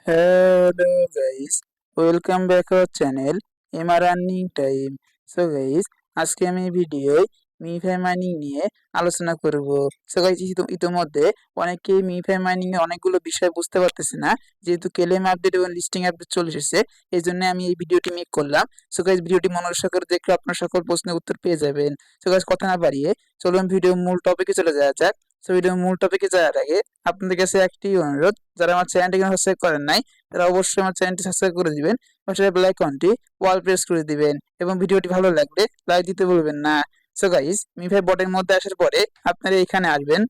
Hello guys, welcome back our channel MR Earning Time. So guys, আজকে আমি ভিডিওয় মিফাই mining নিয়ে আলোচনা করব। সো গাইস, ইতিমধ্যে অনেকেই মিফাই মাইনিং এর অনেকগুলো বিষয় বুঝতে পারতেছে না, যেহেতু কেলেম আপডেট এবং লিস্টিং আপডেট চলে এসেছে। এই জন্য আমি এই ভিডিওটি মেক করলাম। সো গাইস, ভিডিওটি মনোযোগ সহকারে দেখলে আপনার সকল প্রশ্নের উত্তর পেয়ে যাবেন। সো গাইস, কথা না বাড়িয়ে চলুন ভিডিও মূল টপিকে চলে যাওয়া যাক। সো ভিডিও মূল টপিকে যাওয়ার আগে আপনাদের কাছে একটি অনুরোধ, যারা আমার চ্যানেলটি সাবস্ক্রাইব করেন নাই তারা অবশ্যই আমার চ্যানেলটি সাবস্ক্রাইব করে দিবেন, পাশে বেল আইকনটি অল প্রেস করে দিবেন এবং ভিডিওটি ভালো লাগলে লাইক দিতে ভুলবেন না। সো গাইস, মিফাই বটের মধ্যে আসার পরে আপনারা এখানে আসবেন।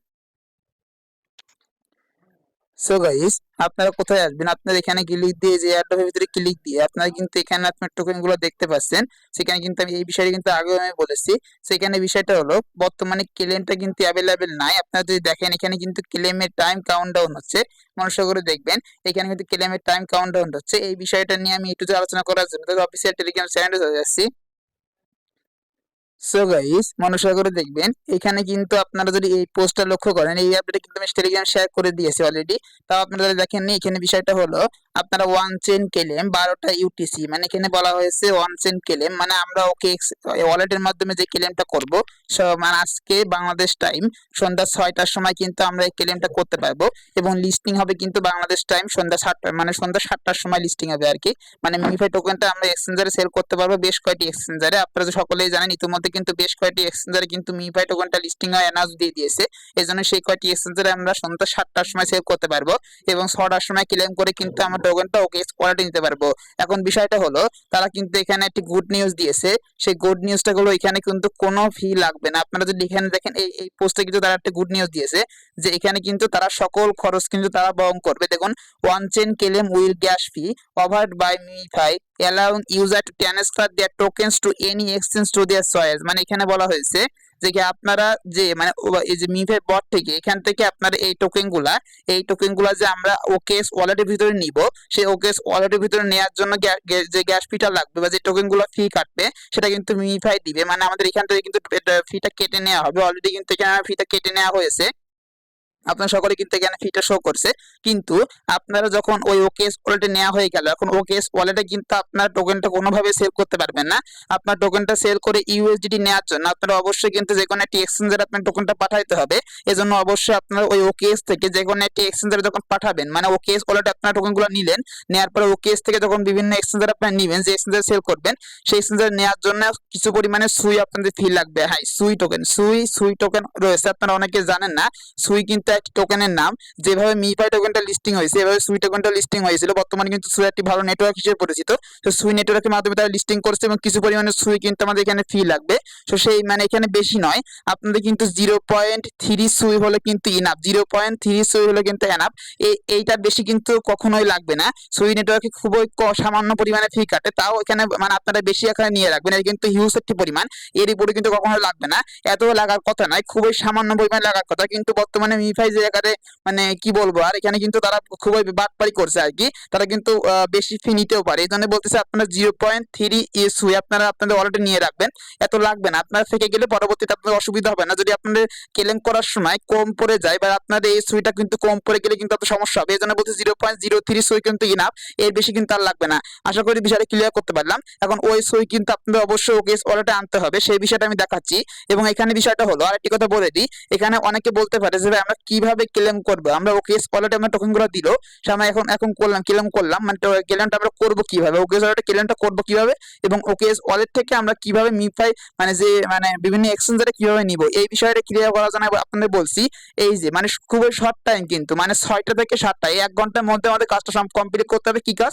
সো গাইস, আপনারা কোথায় আসবেন? আপনারা এখানে ক্লিক দিয়ে, যে অ্যাডোবের ভিতরে ক্লিক দিয়ে আপনারা কিন্তু এখানে আপনার টোকেন গুলো দেখতে পাচ্ছেন। সেখানে কিন্তু আমি এই বিষয়টা কিন্তু আগেও আমি বলেছি। সেখানে বিষয়টা হলো, বর্তমানে ক্লেমটা কিন্তু অ্যাভেলেবেল নাই। আপনারা যদি দেখেন, এখানে কিন্তু ক্লেমের টাইম কাউন্টডাউন হচ্ছে। মনোযোগ করে দেখবেন, এখানে কিন্তু ক্লেমের টাইম কাউন্টডাউন হচ্ছে। এই বিষয়টা নিয়ে আমি একটু আলোচনা করার জন্য তাদের অফিসিয়াল টেলিগ্রাম চ্যানেলে চলে যাচ্ছি। সো গাইস, মনোযোগ করে দেখবেন, এখানে কিন্তু আপনারা যদি এই পোস্টটা লক্ষ্য করেন, এই আপডেটটা কিন্তু আমি টেলিগ্রাম শেয়ার করে দিয়েছি অলরেডি। তাও আপনারা যদি দেখেননি, এখানে বিষয়টা হলো আপনারা ওয়ান চেন কেলেম 12টা ইউটিসি, মানে এখানে বলা হয়েছে ওয়ান চেন কেলেম, মানে আমরা ওকে ওয়ালেটের মাধ্যমে যে কেলেমটা করব, মানে আজকে বাংলাদেশ টাইম সন্ধ্যা 6টার সময় কিন্তু আমরা এই কেলেমটা করতে পারবো। এবং লিস্টিং হবে কিন্তু বাংলাদেশ টাইম সন্ধ্যা 7টা, মানে সন্ধ্যা 7টার সময় লিস্টিং হবে আর কি। মানে মিনিফাই টোকেনটা আমরা এক্সচেঞ্জারে সেল করতে পারবো, বেশ কয়েকটি এক্সচেঞ্জারে। আপনারা তো সকলেই জানেন, ইতিমধ্যে কিন্তু বেশ কয়েকটি এক্সচেঞ্জারে কিন্তু মিনিফাই টোকেনটা লিস্টিং হয় অ্যানাউন্স দিয়ে দিয়েছে। এই জন্য সেই কয়েকটি এক্সচেঞ্জারে আমরা সন্ধ্যা 7টার সময় সেল করতে পারবো এবং 6টার সময় ক্লেম করে কিন্তু আমরা টোকেনটা ওকে কোয়ালিটি নিতে পারবো। এখন বিষয়টা হলো, তারা কিন্তু এখানে একটি গুড নিউজ দিয়েছে। সেই গুড নিউজটা হলো, এখানে কিন্তু কোনো ফি লাগবে না। আপনারা যদি এখানে দেখেন, এই পোস্টে কিন্তু তারা একটা গুড নিউজ দিয়েছে যে এখানে কিন্তু তারা সকল খরচ কিন্তু তারা বহন করবে। দেখুন, one chain claim will gas fee offered by MiFi allowing user to transfer their tokens to any exchange to their choice। মানে এখানে বলা হয়েছে যে কি আপনারা যে মানে এই যে মিফাই বট থেকে এখান থেকে আপনারা এই টোকেনগুলা যে আমরা ওকেস ওয়ালেটের ভিতরে নিব, সেই ওকেস ওয়ালেটের ভিতরে নেওয়ার জন্য যে গ্যাস ফিটা লাগবে বা যে টোকেনগুলো ফি কাটবে, সেটা কিন্তু মিফাই দিবে। মানে আমাদের এখান থেকে কিন্তু ফিটা কেটে নেওয়া হবে। অলরেডি কিন্তু এখানে ফিটা কেটে নেওয়া হয়েছে, আপনার সকলে কিন্তু এখানে ফিটা শো করছে। কিন্তু আপনারা যখন ওই ওকেএস ওয়ালেটে নেওয়া হয়ে গেল, এখন ওকেএস ওয়ালেটে কিন্তু আপনার টোকেনটা কোনোভাবে সেল করতে পারবেন না। আপনার টোকেনটা সেল করে ইউএসডিটি নেওয়ার জন্য আপনারা অবশ্যই কিন্তু যে কোনো একটি এক্সচেঞ্জারে আপনার টোকেনটা পাঠাইতে হবে। এজন্য অবশ্যই আপনারা ওই ওকেএস থেকে যে কোনো একটি এক্সচেঞ্জারে যখন পাঠাবেন, মানে ওকেএস ওয়ালেটে আপনার টোকেনগুলো নিলেন, নেওয়ার পরে ওকেএস থেকে যখন বিভিন্ন এক্সচেঞ্জারে আপনারা নিবেন, যে এক্সচেঞ্জারে সেল করবেন, সেই এক্সচেঞ্জারে নেওয়ার জন্য কিছু পরিমাণে সুই আপনাদের ফি লাগবে। হ্যাঁ, সুই টোকেন রয়েছে, আপনারা অনেকে জানেন না। সুই কিন্তু একটি টোকেনের নাম। যেভাবে মিফাই টোকেনটা লিস্টিং হয়েছে, এভাবে সুই টোকেনটা লিস্টিং হয়েছিল। বর্তমানে কিন্তু সুই একটি ভালো নেটওয়ার্ক হিসেবে পরিচিত। তো সুই নেটওয়ার্কের মাধ্যমে তারা লিস্টিং করছে এবং কিছু পরিমাণে সুই কিন্তু আমাদের এখানে ফি লাগবে। তো সেই মানে এখানে বেশি নয়, আপনাদের কিন্তু 0.3 সুই হলে কিন্তু ইনাফ। 0.3 সুই হলে কিন্তু এনাফ। এইটার বেশি কিন্তু কখনোই লাগবে না। সুই নেটওয়ার্কে খুবই সামান্য পরিমাণে ফি কাটে, তাও এখানে মানে আপনারা বেশি এখানে নিয়ে রাখবেন। এটা কিন্তু হিউজ একটি পরিমাণ, এর উপরে কিন্তু কখনো লাগবে না। এত লাগার কথা নয়, খুবই সামান্য পরিমাণ লাগার কথা। কিন্তু বর্তমানে মিফাই যে আকারে মানে কি বলবো, আর এখানে কিন্তু তারা খুবই বাটপারি করছে আর কি। তারা কিন্তু বেশি ফি নিতেও পারে। এই জন্য বলতেছে আপনারা 0.3 ইস্যু আপনারা আপনাদের ওয়ালেটে নিয়ে রাখবেন। এত লাগবে না, আপনারা থেকে গেলে পরবর্তীতে আপনাদের অসুবিধা হবে না। যদি আপনাদের ক্লেম করার সময় কম পড়ে যায় বা আপনাদের এই সুইটা কিন্তু কম পড়ে গেলে কিন্তু আপনার সমস্যা হবে। এই জন্য বলতে 0.03 সুই কিন্তু ইনাফ, এর বেশি কিন্তু আর লাগবে না। আশা করি বিষয়টা ক্লিয়ার করতে পারলাম। এখন ওই সুই কিন্তু আপনাদের অবশ্যই ওকেস ওয়ালেটে আনতে হবে, সেই বিষয়টা আমি দেখাচ্ছি। এবং এখানে বিষয়টা হলো, আরেকটি কথা বলে দিই, এখানে অনেকে বলতে পারে যে ভাই আমরা কিভাবে ক্লেম করবো, আমরা ওকেস ওয়ালেটে আমরা টোকেনগুলো দিল, সে আমরা এখন এখন করলাম ক্লেম করলাম, মানে ক্লেমটা আমরা করবো কিভাবে, ওকেস ওয়ালেটে ক্লেমটা করবো কিভাবে, এবং ওকেস ওয়ালেট থেকে আমরা কিভাবে মিফাই মানে যে মানে বিভিন্ন এক্সচেঞ্জারে কিভাবে নিব, এই বিষয়টা ক্লিয়ার করার জন্য আপনাদের বলছি। এই যে মানে খুবই শর্ট টাইম, কিন্তু মানে 6টা থেকে 7টা, এই 1 ঘন্টার মধ্যে আমাদের কাজটা কমপ্লিট করতে হবে। কি কাজ?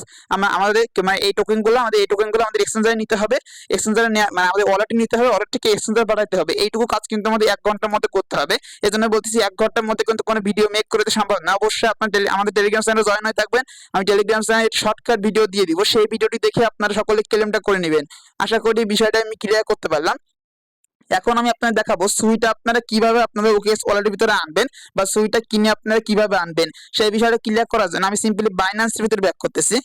আমাদের মানে এই টোকেনগুলো আমাদের এক্সচেঞ্জারে নিতে হবে। এক্সচেঞ্জারে মানে আমাদের ওয়ালেটে নিতে হবে, ওয়ালেট থেকে এক্সচেঞ্জারে পাঠাতে হবে। এইটুকু কাজ কিন্তু আমাদের 1 ঘন্টার মধ্যে করতে হবে। এই জন্য বলতেছি 1 ঘন্টার মধ্যে কিন্তু কোনো ভিডিও মেক করে সম্ভব না। অবশ্যই আপনার আমাদের টেলিগ্রাম চ্যানেলে জয়েন হয়ে থাকবেন। আমি টেলিগ্রাম চ্যানেলে শর্টকাট ভিডিও দিয়ে দিব, সেই ভিডিওটি দেখে আপনারা সকলে ক্লেমটা করে নেবেন। আশা করি বিষয়টা আমি ক্লিয়ার করতে পারলাম। এখন আমি আপনাদের দেখাবো সুইটা আপনারা কিভাবে আপনাদের ওকেএস ওয়ালেটের ভিতরে আনবেন বা সুইটা কিনে আপনারা কিভাবে আনবেন, সেই বিষয়টা ক্লিয়ার করার জন্য আমি সিম্পলি বাইন্যান্সের ভিতরে ব্যাক করতেছি।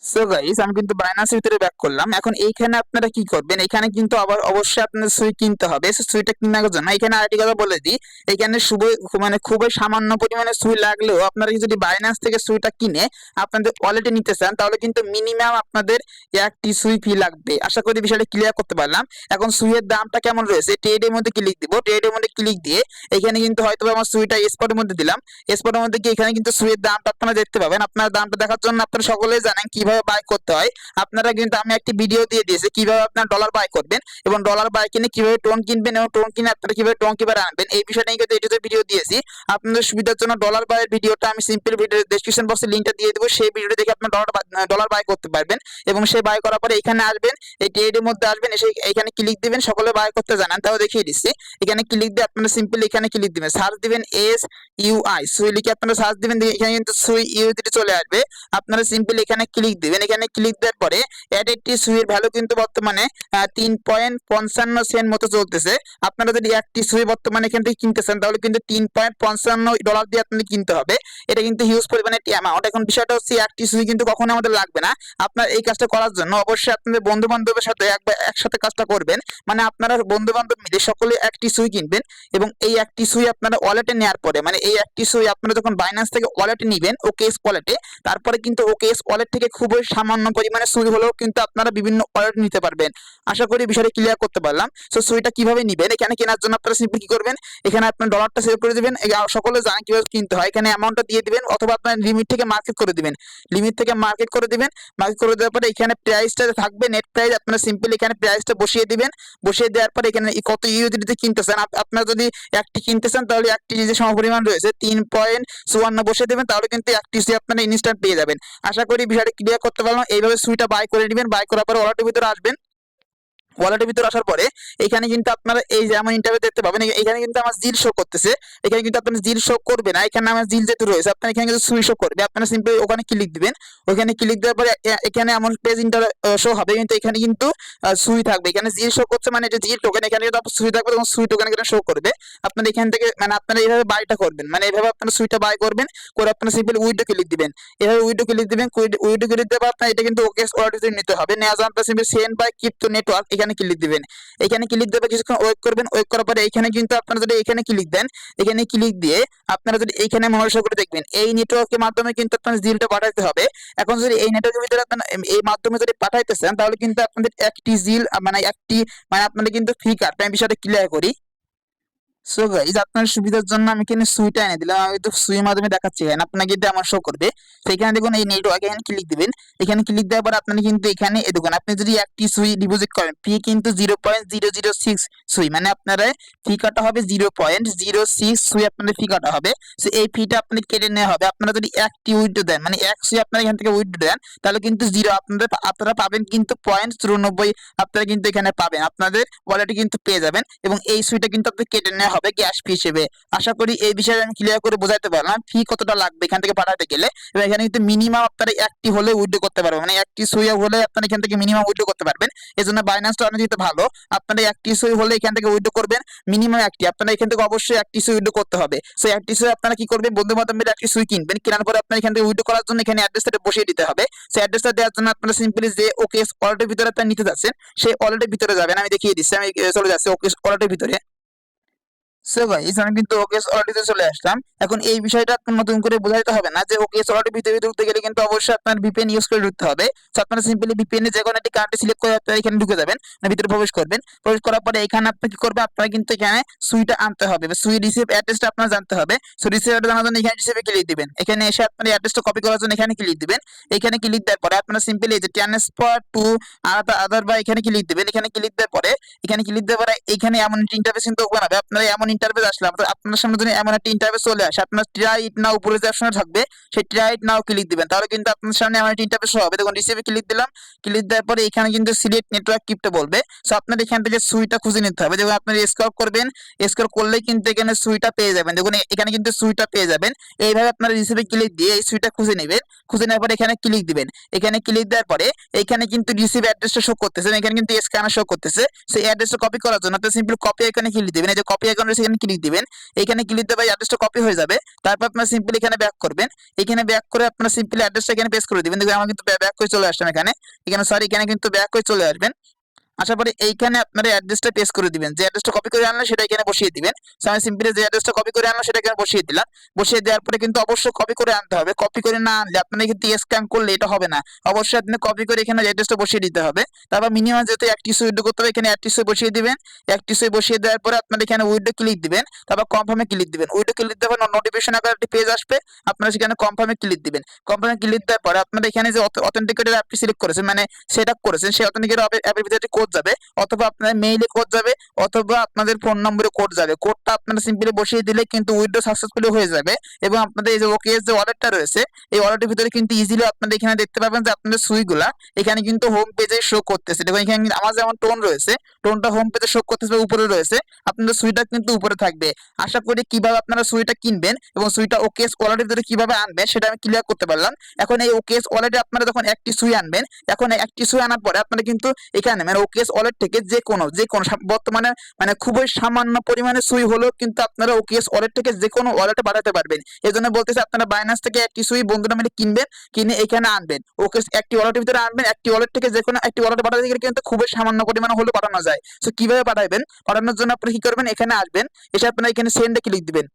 সো গাইস আমি কিন্তু বাইনান্সের ভিতরে ব্যাক করলাম। এখন এইখানে আপনারা কি করবেন, এখানে কিন্তু আবার অবশ্যই আপনাদের সুই কিনতে হবে। সো সুইটা কেনার জন্য এখানে আরেকটি কথা বলে দিই, এখানে মানে খুবই সামান্য পরিমাণে সুই লাগলেও আপনারা যদি বাইনান্স থেকে সুইটা কিনে আপনাদের ওয়ালেটে নিতে চান তাহলে কিন্তু মিনিমাম আপনাদের একটি সুই ফি লাগবে। আশা করি বিষয়টা ক্লিয়ার করতে পারলাম। এখন সুইয়ের দামটা কেমন রয়েছে, ট্রেডের মধ্যে ক্লিক দিব, ট্রেডের মধ্যে ক্লিক দিয়ে এখানে কিন্তু হয়তো আমার সুইটা স্পটের মধ্যে দিলাম, স্পটের মধ্যে গিয়ে এখানে কিন্তু সুইয়ের দামটা আপনারা দেখতে পাবেন। আপনারা দামটা দেখার জন্য আপনারা সকলেই জানেন কিভাবে বাই করতে হয়। আপনারা কিন্তু আমি একটি ভিডিও দিয়ে দিয়েছি কিভাবে আপনারা ডলার বাই করবেন এবং ডলার বাই কিনে কিভাবে টোন কিনবেন এবং টোন কিনে আপনারা কিভাবে টোন কিভাবে আনবেন এই বিষয়টা নিয়ে কিন্তু এটাতে ভিডিও দিয়েছি। আপনাদের সুবিধার জন্য ডলার বাইয়ের ভিডিওটা আমি সিম্পল ভিডিও ডেসক্রিপশন বক্সে লিংকটা দিয়ে দেবো, সেই ভিডিওটা দেখে আপনারা ডলার বাই করতে পারবেন। এবং সেই বাই করার পরে এখানে আসবেন, এই ট্রেডের মধ্যে আসবেন, এসে এখানে ক্লিক দিবেন। সকলে বাই করতে জানেন তাও দেখিয়ে দিচ্ছি। এখানে ক্লিক দিয়ে আপনারা সিম্পল এখানে ক্লিক দিবেন, সার্চ দিবেন SUI সুই লিখে আপনারা সার্চ দিবেন, এখানে কিন্তু সুই ইউএসডি চলে আসবে। আপনারা সিম্পল এখানে ক্লিক দিবেন, এখানে ক্লিক দেওয়ার পরে একটি সুইয়ের ভ্যালু কিন্তু বর্তমানে 3.55 সেন্ট মতো চলতেছে। আপনারা যদি একটি সুই বর্তমানে এখান থেকে কিনতে চান তাহলে কিন্তু $3.55 দিয়ে আপনাদের কিনতে হবে। এটা কিন্তু হিউজ পরিমাণে একটি অ্যামাউন্ট। এখন বিষয়টা হচ্ছে একটি সুই কিন্তু কখনো আমাদের লাগবে না। আপনার এই কাজটা করার জন্য অবশ্যই আপনাদের বন্ধু বান্ধবের সাথে একসাথে কাজটা করবেন, মানে আপনারা বন্ধু বান্ধব মিলে সকলে একটি সুই কিনবেন এবং এই একটি সুই আপনারা ওয়ালেটে নেওয়ার পরে, মানে এই একটি সুই আপনারা যখন বাইন্যান্স থেকে ওয়ালেটে নিবেন ওকেএস ওয়ালেটে, তারপরে কিন্তু ওকেএস ওয়ালেট থেকে খুবই সামান্য পরিমাণে সুই হলেও কিন্তু আপনারা বিভিন্ন ওয়ালেট নিতে পারবেন। আশা করি বিষয়টা ক্লিয়ার করতে পারলাম। সো সুইটা কিভাবে নিবেন, এখানে কেনার জন্য আপনারা সিম্পল কি করবেন, এখানে আপনার ডলারটা সেভ করে দিবেন। সকলে জানেন কিভাবে কিনতে হয়, এখানে অ্যামাউন্টটা দিয়ে দিবেন অথবা আপনার লিমিট থেকে মার্কেট করে দিবেন, লিমিট থেকে মার্কেট করে দিবেন। মার্কেট করে দেওয়ার পরে এখানে প্রাইসটা থাকবে নেট প্রাইস, আপনারা সিম্পল এখানে প্রাইসটা বসিয়ে দিবেন। বসিয়ে দেওয়ার পরে এখানে কত ইউএসডিতে কিনতে চান, আপনারা যদি একটি কিনতে চান তাহলে একটি যে সমপরিমাণ রয়েছে 3.54 বসিয়ে দেবেন, তাহলে কিন্তু একটি সুই আপনারা ইনস্ট্যান্ট পেয়ে যাবেন। আশা করি বিষয়টা ক্লিয়ার করতে পারলাম। এইভাবে সুইটা বাই করে নেবেন, বাই করার পরে ওয়ালেটের ভিতরে আসবেন। ওয়ালেটের ভিতরে আসার পরে এখানে কিন্তু আপনারা এই যে আমার ইন্টারভিউ দেখতে পাবেন, এখানে কিন্তু আমার জিল শো করতেছে। এখানে কিন্তু আপনার জিল শো করবে না, এখানে আমার জিল যেহেতু রয়েছে আপনার এখানে কিন্তু সুই শো করবে। আপনারা সিম্পলি ওখানে ক্লিক দিবেন, ওখানে ক্লিক দেওয়ার পরে এখানে আমার পেজ ইন্টার শো হবে, কিন্তু এখানে কিন্তু সুই থাকবে। এখানে জিল শো করছে মানে এটা জিল টোকেন, এখানে কিন্তু সুই থাকবে তখন সুই টোকেন এখানে শো করবে। আপনারা এখান থেকে মানে আপনারা এইভাবে বাইটা করবেন, মানে এইভাবে আপনারা সুইটা বাই করবেন, করে আপনারা সিম্পলি উইডো ক্লিক দিবেন। এভাবে উইডো ক্লিক দিবেন, উইডো ক্লিক দেওয়ার আপনার এটা কিন্তু ওকে ওয়ালেটে নিতে হবে। নেওয়ার জন্য আপনারা simply send by crypto network এখানে ক্লিক দিবেন। এখানে ক্লিক দেবে, কিছুক্ষণ ওয়েট করবেন। ওয়েট করার পরে এখানে কিন্তু আপনারা যদি এখানে ক্লিক দেন, এখানে ক্লিক দিয়ে আপনারা যদি এইখানে মনোযোগ করে দেখবেন এই নেটওয়ার্কের মাধ্যমে কিন্তু আপনাদের জিলটা পাঠাইতে হবে। এখন যদি এই নেটওয়ার্কের ভিতরে আপনারা এই মাধ্যমে যদি পাঠাইতে চান তাহলে কিন্তু আপনাদের একটি জিল মানে আপনাদের কিন্তু ফ্রি কার্ড। আমি বিষয়টা ক্লিয়ার করি। সো গাইজ আপনার সুবিধার জন্য আমি এখানে সুইটা এনে দিলাম, আমি তো সুইয়ের মাধ্যমে দেখাচ্ছি, এখানে আপনাকে কিন্তু আমার শো করবে। তো এখানে দেখুন এই নেটওয়ার্ক, এখানে ক্লিক দিবেন। এখানে ক্লিক দেওয়ার পর আপনি কিন্তু এখানে দেখুন আপনি যদি একটি সুই ডিপোজিট করেন ফি কিন্তু 0.006 সুই, মানে আপনারা ফি কাটা হবে 0.06 সুই আপনাদের ফি কাটা হবে। সো এই ফিটা আপনি কেটে নেওয়া হবে। আপনারা যদি একটি উইথড্র দেন, মানে এক সুই আপনারা এখান থেকে উইথড্র দেন তাহলে কিন্তু জিরো আপনারা পাবেন কিন্তু 0.94 আপনারা কিন্তু এখানে পাবেন, আপনাদের ওয়ালেটে কিন্তু পেয়ে যাবেন। এবং এই সুইটা কিন্তু আপনি কেটে নেওয়া হবে গ্যাস ফি হিসেবে। আশা করি এই বিষয়ে আমি ক্লিয়ার করে বোঝাতে পারলাম ফি কতটা লাগবে এখান থেকে পাঠাতে গেলে। এবং এখানে কিন্তু মিনিমাম আপনারা একটি হলে উইথড্র করতে পারবেন, মানে একটি সুই হলে আপনারা এখান থেকে মিনিমাম উইথড্র করতে পারবেন। এই জন্য বাইন্যান্সটা অনেক ভালো, আপনারা একটি সুই হলে এখান থেকে উইথড্র করবেন মিনিমাম একটি, আপনারা এখান থেকে অবশ্যই একটি সুই উইথড্র করতে হবে। সো একটি সুই আপনারা কি করবেন, বন্ধু বান্ধব মিলে একটি সুই কিনবেন, কেনার পরে আপনারা এখান থেকে উইথড্র করার জন্য এখানে অ্যাড্রেসটা বসিয়ে দিতে হবে। সেই অ্যাড্রেসটা দেওয়ার জন্য আপনারা সিম্পলি যে ওকেএস ওয়ালেটের ভিতরে আপনারা নিতে যাচ্ছেন সেই ওয়ালেটের ভিতরে যাবেন। আমি দেখিয়ে দিচ্ছি, আমি চলে যাচ্ছি ওকেএস ওয়ালেটের ভিতরে। সো গাইস আমি কিন্তু ওকেএস ওয়ালেটে চলে আসলাম। এখন এই বিষয়টা আপনার নতুন করে বোঝাইতে হবে না যে ওকেএস ওয়ালেটের ভিতরে ঢুকতে গেলে কিন্তু অবশ্যই আপনার ভিপিএন ইউজ করে ঢুকতে হবে। সো আপনারা সিম্পলি ভিপিএন এ যে কোনো একটি কান্ট্রি সিলেক্ট করে আপনারা এখানে ঢুকে যাবেন, মানে ভিতরে প্রবেশ করবেন। প্রবেশ করার পরে এখানে আপনি কি করবেন, আপনারা কিন্তু এখানে সুইটা আনতে হবে, সুই রিসিভ অ্যাড্রেসটা আপনারা জানতে হবে। সো রিসিভ অ্যাড্রেস জানার জন্য এখানে রিসিভে ক্লিক দিবেন। এখানে এসে আপনার অ্যাড্রেসটা কপি করার জন্য এখানে ক্লিক দিবেন। এখানে ক্লিক দেওয়ার পরে আপনারা সিম্পলি এই যে ট্রান্সফার টু আদার বা এখানে ক্লিক দিবেন। এখানে ক্লিক দেওয়ার পরে এখানে এমন একটা ইন্টারফেস কিন্তু ওপেন হবে। আপনারা এমন ইন্টারফেস আসলে আপনার সামনে যদি এমন একটা ইন্টারফেস চলে আসে, আপনার ট্রাই ইট নাও উপরে যে অপশন থাকবে সেই ট্রাই ইট নাও ক্লিক দিবেন, তাহলে কিন্তু আপনার সামনে এমন একটা ইন্টারফেস হবে। দেখুন রিসিভে ক্লিক দিলাম। ক্লিক দেওয়ার পরে এখানে কিন্তু সিলেক্ট নেটওয়ার্ক ক্রিপ্টো বলবে। সো আপনার এখান থেকে সুইটা খুঁজে নিতে হবে। দেখুন আপনারা স্ক্রল করবেন, স্ক্রল করলেই কিন্তু এখানে সুইটা পেয়ে যাবেন। দেখুন এখানে কিন্তু সুইটা পেয়ে যাবেন। এইভাবে আপনারা রিসিভে ক্লিক দিয়ে এই সুইটা খুঁজে নেবেন। খুঁজে নেওয়ার পরে এখানে ক্লিক দিবেন। এখানে ক্লিক দেওয়ার পরে এখানে কিন্তু রিসিভ অ্যাড্রেসটা শো করতেছে, এখানে কিন্তু স্ক্যানার শো করতেছে। সেই অ্যাড্রেসটা কপি করার জন্য আপনি সিম্পল কপি আইকনে ক্লিক দিবেন। এই যে কপি আইকন রয়েছে এখানে ক্লিক দিবেন, এখানে ক্লিক দেবে অ্যাড্রেসটা কপি হয়ে যাবে। তারপর আপনারা সিম্পলি এখানে ব্যাক করবেন, এখানে ব্যাক করে আপনারা সিম্পলি অ্যাড্রেসটা এখানে পেস্ট করে দিবেন। দেখবেন আমার কিন্তু ব্যাক হয়ে চলে আসলাম এখানে, সরি এখানে কিন্তু ব্যাক হয়ে চলে আসবেন। আসার পরে এইখানে আপনারা অ্যাড্রেসটা পেস্ট করে দিবেন, যে অ্যাড্রেসটা কপি করে আনলেন সেটা এখানে বসিয়ে দিবেন। সো আমি সিম্পলি যে অ্যাড্রেসটা কপি করে আনলাম সেটা এখানে বসিয়ে দিলাম। বসিয়ে দেওয়ার পরে কিন্তু অবশ্যই কপি করে আনতে হবে, কপি করে না আনলে আপনারা কিন্তু স্ক্যান করলে এটা হবে না। অবশ্যই আপনি কপি করে এখানে অ্যাড্রেসটা বসিয়ে দিতে হবে। তারপর মিনিমাম যেহেতু একটি সুইডো করতে হবে, এখানে একটি সুই বসিয়ে দিবেন। একটি সুই বসিয়ে দেওয়ার পরে আপনারা এখানে উইডো ক্লিক দিবেন, তারপর কনফার্মে ক্লিক দিবেন। উইডো ক্লিক দেওয়ার পর নোটিফিকেশন আকারে একটি পেজ আসবে, আপনারা সেখানে কনফার্মে ক্লিক দিবেন। কনফার্মে ক্লিক দেওয়ার পরে আপনারা এখানে যে অথেন্টিকেটের অ্যাপটি সিলেক্ট করেছেন, মানে সেট আপ করেছেন, সেই অথেন্টিকেটের অ্যাপের ভিতরে একটি কোড যাবে, অথবা আপনার মেইলে কোড যাবে, অথবা আপনাদের ফোন নম্বরে কোড যাবে। কোডটা আপনারা সিম্পলি বসিয়ে দিলে কিন্তু উইথড্র সাকসেসফুলি হয়ে যাবে। এবং আপনাদের এই যে ওকেএস যে ওয়ালেটটা রয়েছে, এই ওয়ালেটের ভিতরে কিন্তু ইজিলি আপনারা এখানে দেখতে পাবেন যে আপনাদের সুইগুলা এখানে কিন্তু হোম পেজে শো করতেছে। দেখুন এখানে কিন্তু আমার যেমন টোন রয়েছে, টোনটা হোম পেজে শো করতেছে, উপরে রয়েছে, আপনাদের সুইটা কিন্তু উপরে থাকবে। আশা করি কিভাবে আপনারা সুইটা কিনবেন এবং সুইটা ওকেএস ওয়ালেটের ভিতরে কিভাবে আনবেন সেটা আমি ক্লিয়ার করতে পারলাম। এখন এই ওকেএস ওয়ালেটে আপনারা যখন একটি সুই আনবেন, এখন একটি সুই আনার পরে আপনারা কিন্তু এখানে মানে ওকেএস ওয়ালেট থেকে যে কোনো বর্তমানে মানে খুবই সামান্য পরিমাণে সুই হলেও কিন্তু আপনারা ওকেএস ওয়ালেট থেকে যে কোনো ওয়ালেটে পাঠাতে পারবেন। এই জন্য বলতেছে আপনারা বাইন্যান্স থেকে একটি সুই বন্ধুরা মিলে কিনবেন, কিনে এখানে আনবেন, ওকেএস একটি ওয়ালেটের ভিতরে আনবেন। একটি ওয়ালেট থেকে যে কোনো একটি ওয়ালেটে পাঠাতে গেলে কিন্তু খুবই সামান্য পরিমাণে হলেও পাঠানো যায়। সো কিভাবে পাঠাবেন, পাঠানোর জন্য আপনি কি করবেন, এখানে আসবেন, এসে আপনারা এখানে সেন্ডে ক্লিক দিবেন।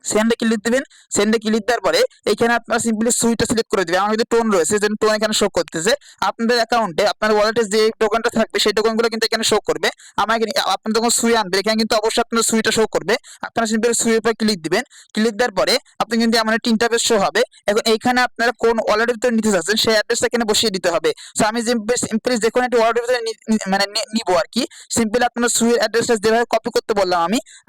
সেন্ডে ক্লিক দিবেন, সেন্ডে ক্লিক দেওয়ার পরে এখানে আপনারা সিম্পলি সুইটা সিলেক্ট করে দিবেন। আমার কিন্তু টোন রয়েছে, যে টোন এখানে শো করতেছে। আপনাদের অ্যাকাউন্টে আপনার ওয়ালেটে যে টোকেনটা থাকবে সেই টোকেনগুলো কিন্তু এখানে শো করবে। আমার এখানে আপনি যখন সুই আনবেন এখানে কিন্তু অবশ্যই আপনার সুইটা শো করবে। আপনারা সিম্পলি সুইয়ের উপর ক্লিক দিবেন। ক্লিক দেওয়ার পরে আপনি কিন্তু এমন একটা ইন্টারফেস শো হবে। এখন এইখানে আপনারা কোন ওয়ালেটের ভিতরে নিতে চাচ্ছেন সেই অ্যাড্রেসটা এখানে বসিয়ে দিতে হবে। সো আমি সিম্পলি যে কোনো একটা ওয়ালেটের ভিতরে মানে নিবো আর কি। সিম্পলি আপনার সুইয়ের অ্যাড্রেসটা যেভাবে কপি করতে বললাম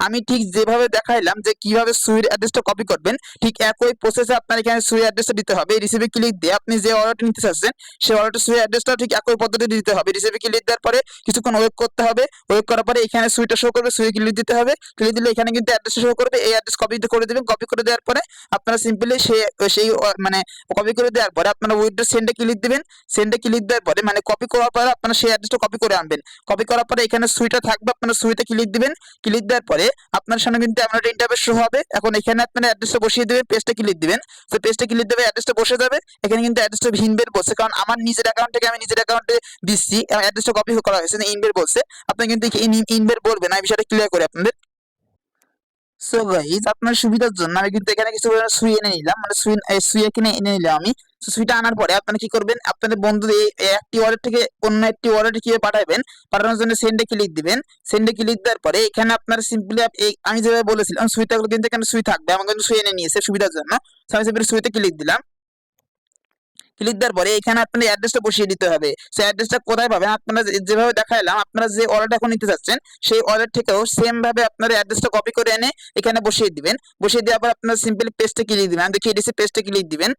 আমি ঠিক যেভাবে দেখাইলাম যে কিভাবে সুইয়ের অ্যাড্রেসটা কপি করবেন, ঠিক একই প্রসেসে আপনার এখানে সুই অ্যাড্রেসটা দিতে হবে। রিসিভে ক্লিক দিয়ে আপনি যে অর্ডারটা নিতে চাচ্ছেন সেই অর্ডারটা সুই অ্যাড্রেসটা ঠিক একই পদ্ধতিতে দিতে হবে। রিসিভে ক্লিক দেওয়ার পরে কিছুক্ষণ ওয়েট করতে হবে। ওয়েট করার পরে এখানে সুইটা শো করবে, সুই ক্লিক দিতে হবে। ক্লিক দিলে এখানে কিন্তু অ্যাড্রেস শো করবে, এই অ্যাড্রেস কপি করে দিবেন। কপি করে দেওয়ার পরে আপনারা সিম্পলি সেই মানে কপি করে দেওয়ার পরে আপনারা উইথড্র সেন্ডে ক্লিক দিবেন। সেন্ডে ক্লিক দেওয়ার পরে মানে কপি করার পরে আপনারা সেই অ্যাড্রেসটা কপি করে আনবেন। কপি করার পরে এখানে সুইটা থাকবে, আপনারা সুইতে ক্লিক দিবেন। ক্লিক দেওয়ার পরে আপনার সামনে কিন্তু এমন একটা ইন্টারফেস শো হবে। এখন এখানে আপনারা অ্যাড্রেসটা বসিয়ে দিবেন, পেজটা ক্লিক দিবেন। তো পেজটা ক্লিক দেবে, অ্যাড্রেসটা বসে যাবে। এখানে কিন্তু অ্যাড্রেসটা ইনবের বলছে, কারণ আমার নিজের অ্যাকাউন্ট থেকে আমি নিজের অ্যাকাউন্টে দিচ্ছি, অ্যাড্রেসটা কপি করা হয়েছে, ইনবের বলছে। আপনি কিন্তু ইনবের বলবেন না, এই বিষয়টা ক্লিয়ার করে আপনাদের। সো গাইস আপনার সুবিধার জন্য আমি কিন্তু এখানে কিছু সুই এনে নিলাম, মানে সুই এখানে এনে নিলাম আমি। তো সুইটা আনার পরে আপনারা কি করবেন, আপনাদের বন্ধু এই একটি ওয়ালেট থেকে অন্য একটি ওয়ালেটে কিভাবে পাঠাবেন, পাঠানোর জন্য সেন্ডে ক্লিক দিবেন। সেন্ডে ক্লিক দেওয়ার পরে এখানে আপনারা সিম্পলি আমি যেভাবে বলেছিলাম সুইটা কিন্তু এখানে সুই থাকবে, আমার কিন্তু সুই এনে নিয়েছে সুবিধার জন্য। তো আমি সিম্পলি সুইতে ক্লিক দিলাম। ক্লিক দেওয়ার পরে এখানে আপনার অ্যাড্রেসটা বসিয়ে দিতে হবে। সেই অ্যাড্রেসটা কোথায় পাবেন, আপনারা যেভাবে দেখাইলাম আপনারা যে ওয়ালেট এখন নিতে চাচ্ছেন সেই ওয়ালেট থেকেও সেম ভাবে আপনার অ্যাড্রেসটা কপি করে এনে এখানে বসিয়ে দিবেন। বসিয়ে দেওয়ার পর আপনারা সিম্পলি পেজটা ক্লিক দিবেন। আমি দেখিয়ে দিচ্ছি, পেজটা ক্লিক দিবেন।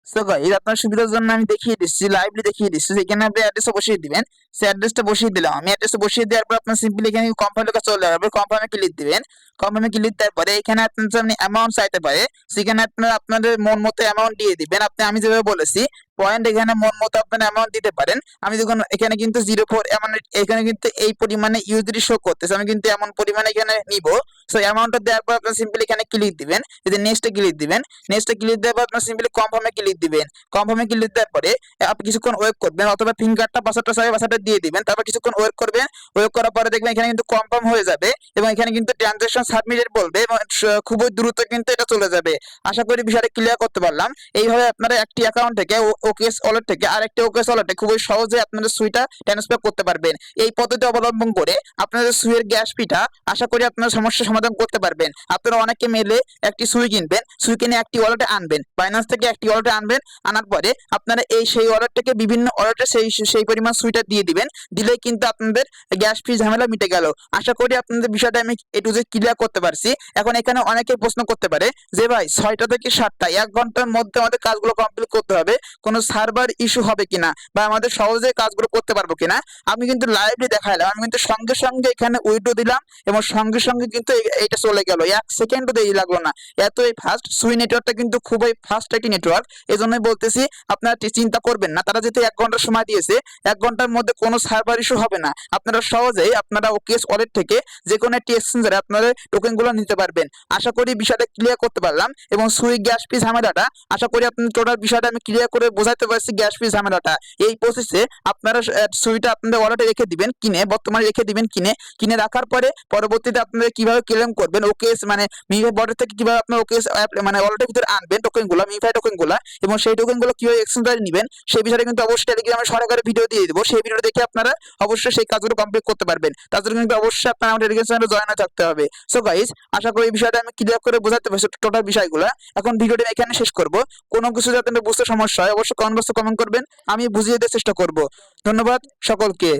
সো গাইস আপনার সুবিধার জন্য আমি দেখিয়ে দিচ্ছি, লাইভলি দেখিয়ে দিচ্ছি। এখানে আপনি অ্যাড্রেসটা বসিয়ে দিবেন। সেই অ্যাড্রেসটা বসিয়ে দিলাম আমি। অ্যাড্রেসটা বসিয়ে দেওয়ার পর আপনার সিম্পলি এখানে কনফার্ম লেখা চলে আসবে, কনফার্মে ক্লিক দিবেন। কনফার্মে ক্লিক দেওয়ার পরে এখানে আপনার সামনে অ্যামাউন্ট চাইতে পারে, সেখানে আপনারা আপনাদের মন মতো অ্যামাউন্ট দিয়ে দিবেন। আমি যেভাবে বলেছি পয়েন্ট এখানে মন মতো আপনারা অ্যামাউন্ট দিতে পারেন। আমি যখন এখানে কিন্তু 04 এমন এখানে কিন্তু এই পরিমাণে ইউজলি শো করতেছে, আমি কিন্তু এমন পরিমাণে এখানে নিব। সো অ্যামাউন্টটা দেওয়ার পর আপনারা সিম্পলি এখানে ক্লিক দিবেন, এই যে নেক্সটে ক্লিক দিবেন। নেক্সটে ক্লিক দেওয়ার পর আপনারা সিম্পলি কনফার্মে ক্লিক দিবেন। কনফার্মে ক্লিক দেওয়ার পরে আপনি কিছুক্ষণ ওয়েট করবেন, অথবা ফিঙ্গারটা পাসওয়ার্ডটা দিয়ে দিবেন। তারপর কিছুক্ষণ ওয়েট করবেন। ওয়েট করার পরে দেখবেন এখানে কিন্তু কনফার্ম হয়ে যাবে এবং এখানে কিন্তু ট্রানজাকশন সাবমিটেড বলবে এবং খুবই দ্রুত কিন্তু এটা চলে যাবে। আশা করি বিষয়টা ক্লিয়ার করতে পারলাম। এইভাবে আপনারা একটি অ্যাকাউন্ট থেকে ওকেএস ওয়ালেট থেকে আরেকটি ওকেএস ওয়ালেটে খুবই সহজে আপনাদের সুইটা ট্রান্সফার করতে পারবেন। এই পদ্ধতি অবলম্বন করে আপনাদের সুইয়ের গ্যাস ফিটা আশা করি আপনারা সমস্যার সমাধান করতে পারবেন। আপনারা অনেকে মেলে একটি সুই কিনবেন, সুই কিনে একটি ওয়ালেটে আনবেন, বাইন্যান্স থেকে একটি ওয়ালেটে আনবেন। আনার পরে আপনারা সেই ওয়ালেট থেকে বিভিন্ন ওয়ালেটে সেই পরিমাণ সুইটা দিয়ে দিবেন। দিলেই কিন্তু আপনাদের গ্যাস ফি ঝামেলা মিটে গেল। আশা করি আপনাদের বিষয়টা আমি একটু যে ক্লিয়ার করতে পারছি। এখন এখানে অনেকে প্রশ্ন করতে পারে যে ভাই 6টা থেকে 7টা 1 ঘন্টার মধ্যে আমাদের কাজগুলো কমপ্লিট করতে হবে, কোনো কোনো সার্ভার ইস্যু হবে কিনা বা আমাদের সহজে কাজগুলো করতে পারবো কিনা। আমি কিন্তু লাইভলি দেখাইলাম, আমি কিন্তু সঙ্গে সঙ্গে এখানে উইড্রো দিলাম এবং সঙ্গে সঙ্গে কিন্তু এটা চলে গেল, 1 সেকেন্ডও দেরি লাগলো না। এতই ফাস্ট সুই নেটওয়ার্কটা কিন্তু খুবই ফাস্ট একটি নেটওয়ার্ক। এই জন্যই বলতেছি আপনারা চিন্তা করবেন না, তারা যেহেতু 1 ঘন্টা সময় দিয়েছে, 1 ঘন্টার মধ্যে কোনো সার্ভার ইস্যু হবে না। আপনারা সহজেই আপনারা ওকেএস ওয়ালেট থেকে যে কোনো একটি এক্সচেঞ্জারে আপনারা টোকেনগুলো নিতে পারবেন। আশা করি বিষয়টা ক্লিয়ার করতে পারলাম এবং সুই গ্যাস ফি ঝামেলাটা আশা করি আপনার টোটাল বিষয়টা আমি ক্লিয়ার করে বোঝাতে পারছি। গ্যাস ফি ঝামেলাটা এই প্রসেসে আপনারা সুইটা আপনাদের ওয়ালেটে রেখে দিবেন, বর্তমানে রেখে দিবেন, কিনে রাখার পরে পরবর্তীতে আপনারা কিভাবে ক্লেম করবেন ওকেএস মানে মিফাই বটের থেকে কিভাবে আপনার ওকেএস মানে ওয়ালেটের ভিতরে আনবেন টোকেনগুলো, মিফাই টোকেনগুলো, এবং সেই টোকেনগুলো কিভাবে এক্সচেঞ্জারে নেবেন সেই বিষয়টা কিন্তু অবশ্যই টেলিগ্রামে সরকারি ভিডিও দিয়ে দিব। সেই ভিডিও দেখে আপনারা অবশ্যই সেই কাজগুলো কমপ্লিট করতে পারবেন। তার জন্য কিন্তু অবশ্যই আপনারা আমাদের টেলিগ্রাম চ্যানেলে জয়েন থাকতে হবে। সো গাইস, আশা করি এই বিষয়টা আমি ক্লিয়ার করে বোঝাতে পারছি টোটাল বিষয়গুলো। এখন ভিডিওটি এখানে শেষ করব। কোনো কিছু যাতে বুঝতে সমস্যা হয় অবশ্যই কমেন্ট বক্সে কমেন্ট করবেন, আমি বুঝিয়ে দেওয়ার চেষ্টা করব। ধন্যবাদ সকলকে।